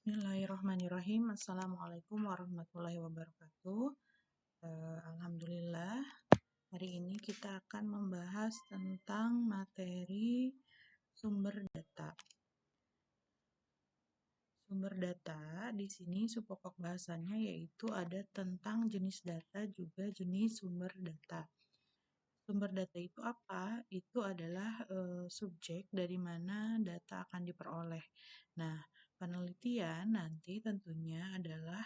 Bismillahirrahmanirrahim. Assalamualaikum warahmatullahi wabarakatuh. Alhamdulillah, hari ini kita akan membahas tentang materi sumber data. Sumber data di sini subpokok bahasannya yaitu ada tentang jenis data juga jenis sumber data. Sumber data itu apa? Itu adalah subjek dari mana data akan diperoleh. Nah, penelitian nanti tentunya adalah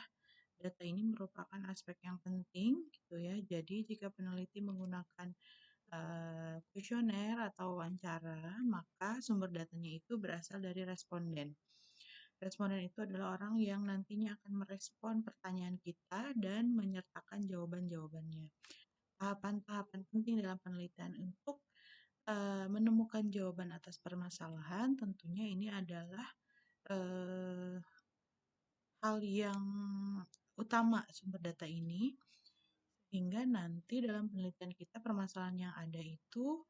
data ini merupakan aspek yang penting gitu ya. Jadi jika peneliti menggunakan kuesioner atau wawancara, maka sumber datanya itu berasal dari responden. Responden itu adalah orang yang nantinya akan merespon pertanyaan kita dan menyertakan jawaban-jawabannya. Tahapan-tahapan penting dalam penelitian untuk menemukan jawaban atas permasalahan tentunya ini adalah hal yang utama sumber data ini, sehingga nanti dalam penelitian kita permasalahan yang ada itu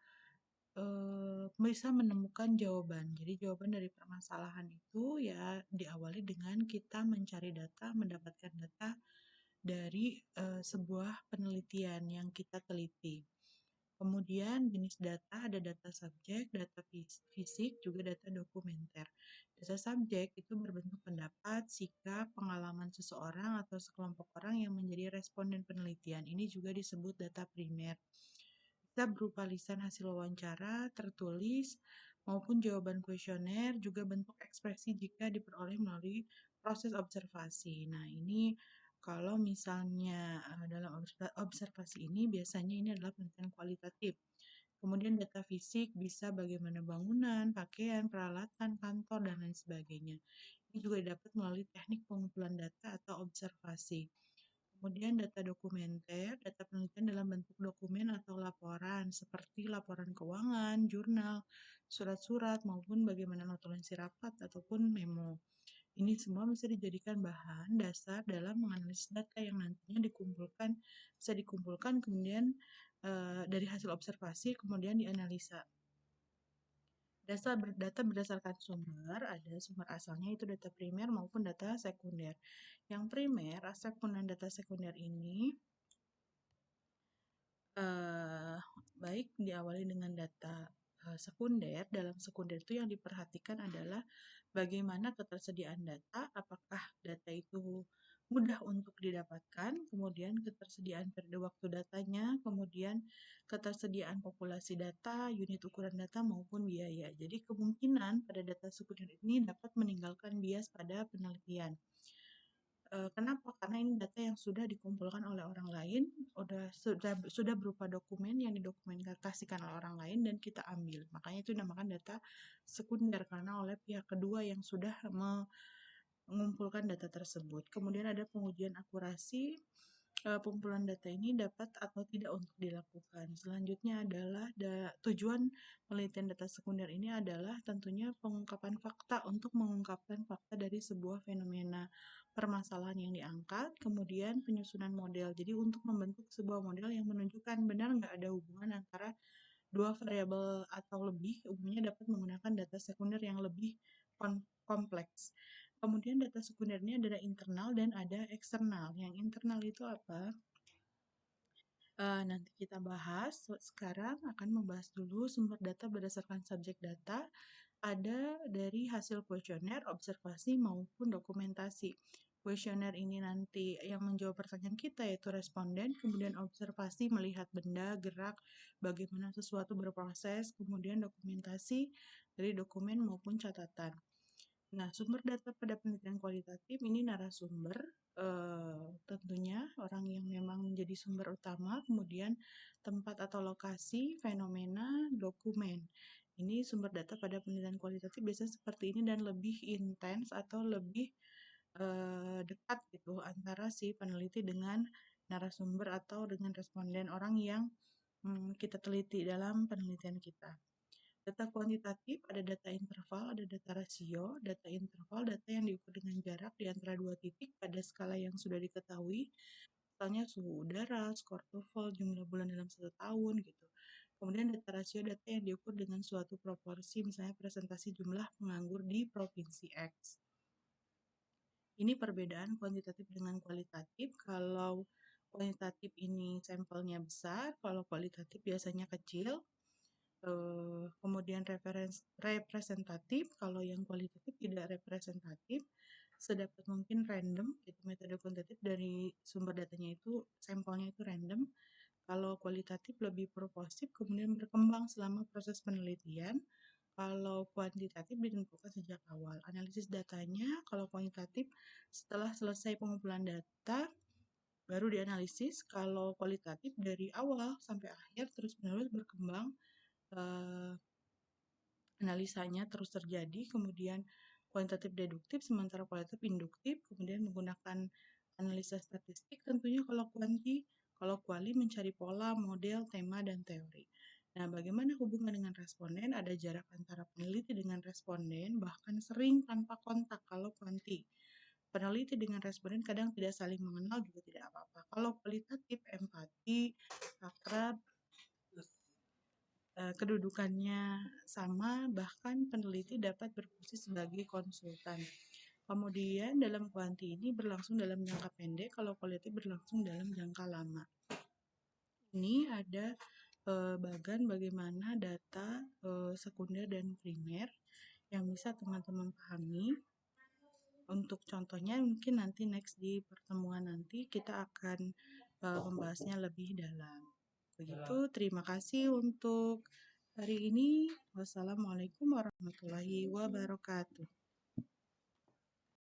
bisa menemukan jawaban. Jadi jawaban dari permasalahan itu ya diawali dengan kita mencari data, mendapatkan data dari sebuah penelitian yang kita teliti. Kemudian jenis data ada data subjek, data fisik, juga data dokumenter. Data subjek itu berbentuk pendapat, sikap, pengalaman seseorang atau sekelompok orang yang menjadi responden penelitian. Ini juga disebut data primer. Bisa berupa lisan hasil wawancara, tertulis, maupun jawaban kuesioner, juga bentuk ekspresi jika diperoleh melalui proses observasi. Nah, ini kalau misalnya dalam observasi ini biasanya ini adalah penelitian kualitatif. Kemudian data fisik bisa bagaimana bangunan, pakaian, peralatan, kantor, dan lain sebagainya. Ini juga didapat melalui teknik pengumpulan data atau observasi. Kemudian data dokumenter, data penelitian dalam bentuk dokumen atau laporan seperti laporan keuangan, jurnal, surat-surat, maupun bagaimana notulensi rapat ataupun memo. Ini semua bisa dijadikan bahan dasar dalam menganalisis data yang nantinya bisa dikumpulkan kemudian dari hasil observasi kemudian dianalisa. Data berdasarkan sumber, ada sumber asalnya itu data primer maupun data sekunder. Yang primer, aspek penggunaan data sekunder ini baik diawali dengan data sekunder. Dalam sekunder itu yang diperhatikan adalah bagaimana ketersediaan data, apakah data itu mudah untuk didapatkan, kemudian ketersediaan periode waktu datanya, kemudian ketersediaan populasi data, unit ukuran data maupun biaya. Jadi kemungkinan pada data sekunder ini dapat meninggalkan bias pada penelitian. Kenapa? Karena ini data yang sudah dikumpulkan oleh orang lain, sudah berupa dokumen yang didokumentasikan oleh orang lain dan kita ambil. Makanya itu dinamakan data sekunder karena oleh pihak kedua yang sudah mengumpulkan data tersebut. Kemudian ada pengujian akurasi. Pengumpulan data ini dapat atau tidak untuk dilakukan. Selanjutnya adalah tujuan penelitian data sekunder ini adalah tentunya pengungkapan fakta untuk mengungkapkan fakta dari sebuah fenomena permasalahan yang diangkat, kemudian penyusunan model. Jadi untuk membentuk sebuah model yang menunjukkan benar nggak ada hubungan antara dua variabel atau lebih, umumnya dapat menggunakan data sekunder yang lebih kompleks. Kemudian data sekunder ini ada internal dan ada eksternal. Yang internal itu apa? Nanti kita bahas. Sekarang akan membahas dulu sumber data berdasarkan subjek data. Ada dari hasil kuesioner, observasi, maupun dokumentasi. Kuesioner ini nanti yang menjawab pertanyaan kita yaitu responden, kemudian observasi melihat benda, gerak, bagaimana sesuatu berproses, kemudian dokumentasi dari dokumen maupun catatan. Nah, sumber data pada penelitian kualitatif ini narasumber, tentunya orang yang memang menjadi sumber utama, kemudian tempat atau lokasi, fenomena, dokumen. Ini sumber data pada penelitian kualitatif biasanya seperti ini dan lebih intens atau lebih dekat gitu antara si peneliti dengan narasumber atau dengan responden orang yang kita teliti dalam penelitian kita. Data kuantitatif, ada data interval, ada data rasio. Data interval, data yang diukur dengan jarak di antara dua titik pada skala yang sudah diketahui. Misalnya suhu udara, skor TOEFL, jumlah bulan dalam 1 tahun gitu. Kemudian data rasio, data yang diukur dengan suatu proporsi, misalnya presentasi jumlah penganggur di provinsi X. Ini perbedaan kuantitatif dengan kualitatif. Kalau kuantitatif ini sampelnya besar, kalau kualitatif biasanya kecil. Kemudian representatif, kalau yang kualitatif tidak representatif, sedapat mungkin random, itu metode kuantitatif dari sumber datanya itu, sampelnya itu random. Kalau kualitatif lebih proporsif, kemudian berkembang selama proses penelitian. Kalau kuantitatif ditentukan sejak awal. Analisis datanya, kalau kuantitatif setelah selesai pengumpulan data, baru dianalisis. Kalau kualitatif dari awal sampai akhir terus-menerus berkembang, analisanya terus terjadi, kemudian kuantitatif deduktif, sementara kualitatif induktif, kemudian menggunakan analisa statistik tentunya kalau kuali mencari pola, model, tema, dan teori. Nah, bagaimana hubungan dengan responden? Ada jarak antara peneliti dengan responden, bahkan sering tanpa kontak kalau kuanti. Peneliti dengan responden kadang tidak saling mengenal juga tidak apa-apa. Kalau kualitatif, empati, akrab, kedudukannya sama, bahkan peneliti dapat berfungsi sebagai konsultan. Kemudian dalam kuanti ini berlangsung dalam jangka pendek, kalau kualitatif berlangsung dalam jangka lama. Ini ada bagan bagaimana data sekunder dan primer yang bisa teman-teman pahami. Untuk contohnya mungkin nanti next di pertemuan nanti kita akan membahasnya lebih dalam. Begitu, terima kasih untuk hari ini. Wassalamualaikum warahmatullahi wabarakatuh.